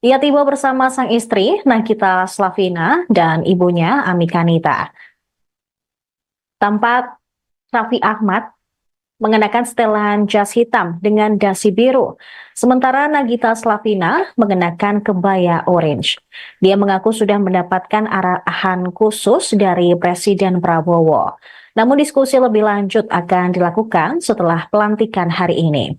Ia tiba bersama sang istri, Nagita Slavina, dan ibunya, Ami Kanita. Tampak Raffi Ahmad mengenakan setelan jas hitam dengan dasi biru, sementara Nagita Slavina mengenakan kebaya orange. Dia mengaku sudah mendapatkan arahan khusus dari Presiden Prabowo. Namun diskusi lebih lanjut akan dilakukan setelah pelantikan hari ini.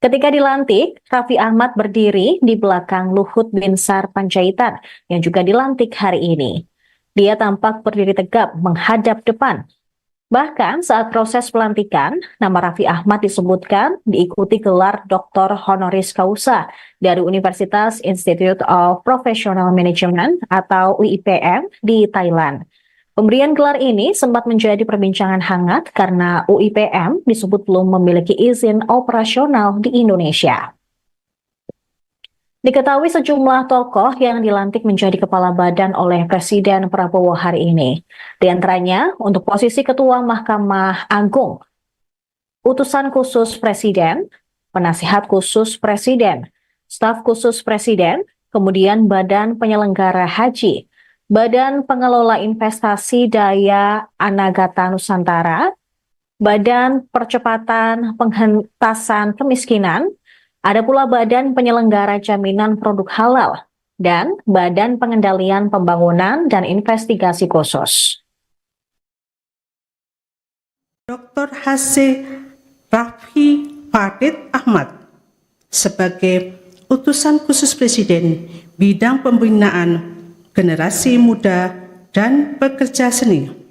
Ketika dilantik, Raffi Ahmad berdiri di belakang Luhut Binsar Panjaitan yang juga dilantik hari ini. Dia tampak berdiri tegap menghadap depan. Bahkan saat proses pelantikan, nama Raffi Ahmad disebutkan diikuti gelar Dr. Honoris Causa dari Universitas Institute of Professional Management atau UIPM di Thailand. Pemberian gelar ini sempat menjadi perbincangan hangat karena UIPM disebut belum memiliki izin operasional di Indonesia. Diketahui sejumlah tokoh yang dilantik menjadi kepala badan oleh Presiden Prabowo hari ini. Di antaranya untuk posisi Ketua Mahkamah Agung, Utusan Khusus Presiden, Penasihat Khusus Presiden, Staf Khusus Presiden, kemudian Badan Penyelenggara Haji, Badan Pengelola Investasi Daya Anagata Nusantara, Badan Percepatan Penghentasan Kemiskinan, ada pula Badan Penyelenggara Jaminan Produk Halal, dan Badan Pengendalian Pembangunan dan Investigasi Khusus. Dr. H.C. Raffi Farid Ahmad sebagai Utusan Khusus Presiden Bidang Pembinaan Generasi Muda dan Pekerja Seni.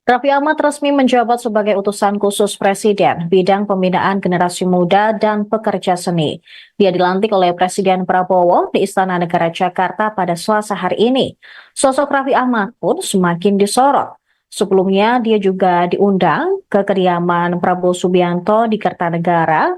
Raffi Ahmad resmi menjabat sebagai utusan khusus Presiden bidang pembinaan generasi muda dan pekerja seni. Dia dilantik oleh Presiden Prabowo di Istana Negara Jakarta pada Selasa hari ini. Sosok Raffi Ahmad pun semakin disorot. Sebelumnya dia juga diundang ke kediaman Prabowo Subianto di Kertanegara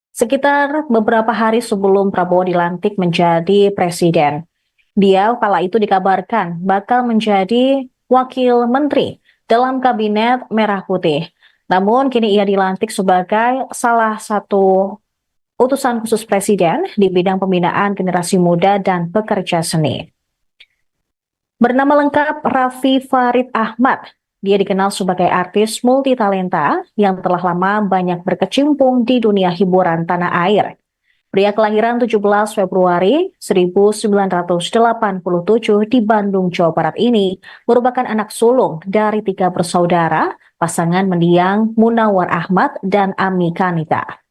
sekitar beberapa hari sebelum Prabowo dilantik menjadi presiden. Dia kala itu dikabarkan bakal menjadi wakil menteri dalam kabinet Merah Putih. Namun kini ia dilantik sebagai salah satu utusan khusus presiden di bidang pembinaan generasi muda dan pekerja seni. Bernama lengkap Raffi Farid Ahmad. Dia dikenal sebagai artis multitalenta yang telah lama banyak berkecimpung di dunia hiburan tanah air. Pria kelahiran 17 Februari 1987 di Bandung, Jawa Barat ini merupakan anak sulung dari 3 bersaudara, pasangan mendiang Munawar Ahmad dan Ami Kanita.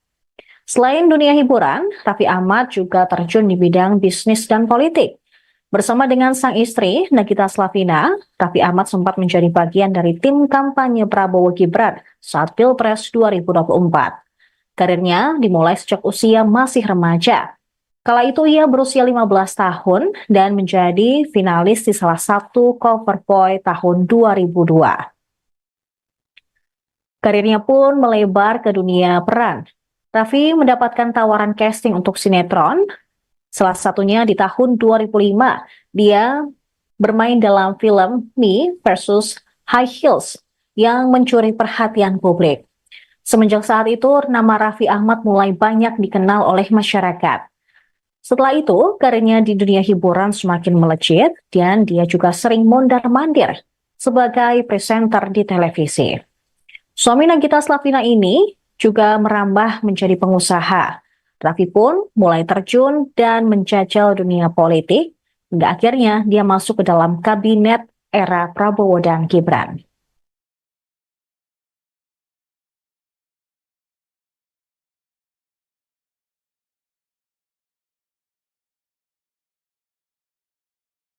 Selain dunia hiburan, Raffi Ahmad juga terjun di bidang bisnis dan politik. Bersama dengan sang istri, Nagita Slavina, Raffi Ahmad sempat menjadi bagian dari tim kampanye Prabowo Gibran saat Pilpres 2024. Karirnya dimulai sejak usia masih remaja. Kala itu ia berusia 15 tahun dan menjadi finalis di salah satu cover boy tahun 2002. Karirnya pun melebar ke dunia peran. Raffi mendapatkan tawaran casting untuk sinetron, salah satunya di tahun 2005. Dia bermain dalam film Me versus High Heels yang mencuri perhatian publik. Semenjak saat itu, nama Raffi Ahmad mulai banyak dikenal oleh masyarakat. Setelah itu, karirnya di dunia hiburan semakin melejit dan dia juga sering mondar-mandir sebagai presenter di televisi. Suami Nagita Slavina ini juga merambah menjadi pengusaha. Raffi pun mulai terjun dan menjajal dunia politik, hingga akhirnya dia masuk ke dalam kabinet era Prabowo dan Gibran.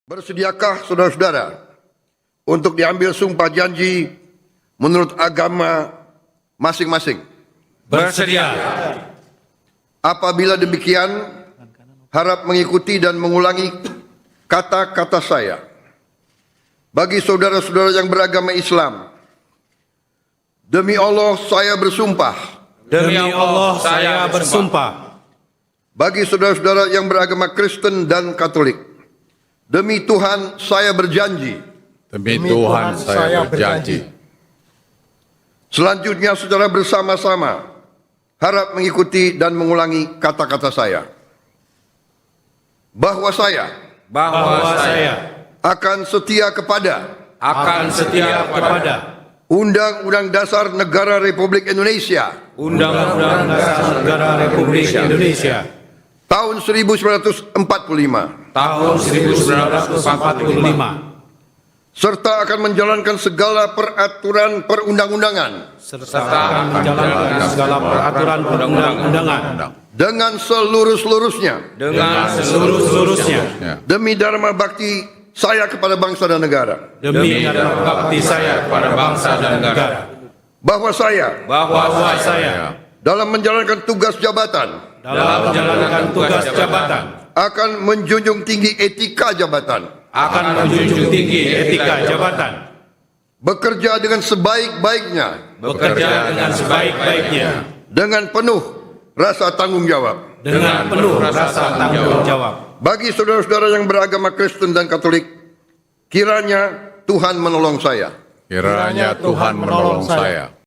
Bersediakah saudara-saudara untuk diambil sumpah janji menurut agama masing-masing? Bersedia. Apabila demikian, harap mengikuti dan mengulangi kata-kata saya. Bagi saudara-saudara yang beragama Islam, demi Allah saya bersumpah. Demi Allah saya bersumpah. Bagi saudara-saudara yang beragama Kristen dan Katolik, demi Tuhan saya berjanji. Demi Tuhan saya berjanji. Selanjutnya secara bersama-sama harap mengikuti dan mengulangi kata-kata saya. Bahwa saya akan setia kepada Undang-Undang Dasar Negara Republik Indonesia Undang-Undang Dasar Negara Republik Indonesia tahun 1945 tahun 1945 serta akan menjalankan segala peraturan perundang-undangan dengan seluruh-seluruhnya demi dharma bakti saya kepada bangsa dan negara. Bahwa saya dalam menjalankan tugas jabatan akan menjunjung tinggi etika jabatan, bekerja dengan sebaik-baiknya, dengan penuh rasa tanggung jawab. Bagi saudara-saudara yang beragama Kristen dan Katolik, kiranya Tuhan menolong saya. Kiranya Tuhan menolong saya.